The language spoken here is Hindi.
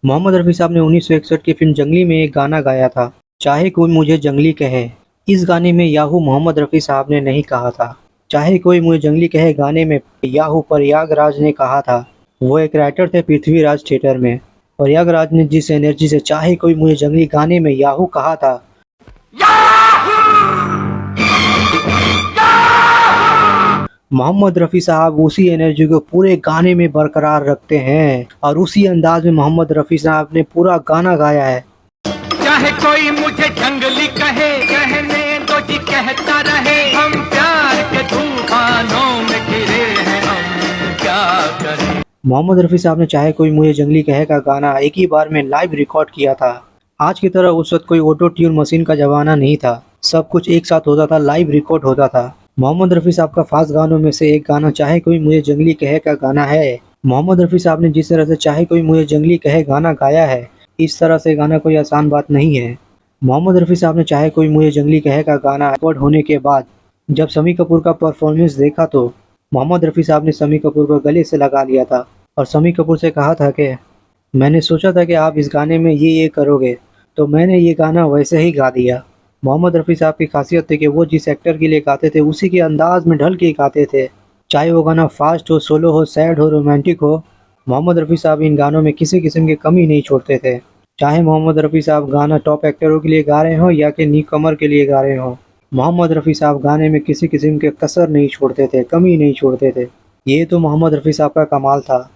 मोहम्मद रफ़ी साहब ने 1961 की फिल्म जंगली में एक गाना गाया था, चाहे कोई मुझे जंगली कहे। इस गाने में याहू मोहम्मद रफ़ी साहब ने नहीं कहा था। चाहे कोई मुझे जंगली कहे गाने में याहू प्रयागराज ने कहा था। वो एक राइटर थे पृथ्वीराज थिएटर में। प्रयागराज ने जिस एनर्जी से चाहे कोई मुझे जंगली गाने में याहू कहा था, मोहम्मद रफ़ी साहब उसी एनर्जी को पूरे गाने में बरकरार रखते हैं और उसी अंदाज में मोहम्मद रफ़ी साहब ने पूरा गाना गाया है। चाहे कोई मुझे जंगली कहे, कहने दो जी कहता रहे, हम प्यार के तूफानों में घिरे हैं, हम क्या करें। मोहम्मद रफ़ी साहब ने चाहे कोई मुझे जंगली कहे का गाना एक ही बार में लाइव रिकॉर्ड किया था। आज की तरह उस वक्त कोई ऑटो ट्यून मशीन का जमाना नहीं था। सब कुछ एक साथ होता था, लाइव रिकॉर्ड होता था। मोहम्मद रफ़ी साहब का फास्ट गानों में से एक गाना चाहे कोई मुझे जंगली कहे का गाना है। मोहम्मद रफ़ी साहब ने जिस तरह से चाहे कोई मुझे जंगली कहे गाना गाया है, इस तरह से गाना कोई आसान बात नहीं है। मोहम्मद रफ़ी साहब ने चाहे कोई मुझे जंगली कहे का गाना रिकॉर्ड होने के बाद जब शम्मी कपूर का परफॉर्मेंस देखा तो मोहम्मद रफ़ी साहब ने शम्मी कपूर को गले से लगा लिया था और शम्मी कपूर से कहा था कि मैंने सोचा था कि आप इस गाने में ये करोगे, तो मैंने ये गाना वैसे ही गा दिया। मोहम्मद रफ़ी साहब की खासियत थी कि वो जिस एक्टर के लिए गाते थे उसी के अंदाज में ढल के गाते थे। चाहे वो गाना फास्ट हो, सोलो हो, सैड हो, रोमांटिक हो, मोहम्मद रफ़ी साहब इन गानों में किसी किस्म की कमी नहीं छोड़ते थे। चाहे मोहम्मद रफ़ी साहब गाना टॉप एक्टरों के लिए गा रहे हों या कि न्यू कमर के लिए गा रहे हों, मोहम्मद रफ़ी साहब गाने में किसी किस्म के कसर नहीं छोड़ते थे, कमी नहीं छोड़ते थे। ये तो मोहम्मद रफ़ी साहब का कमाल था।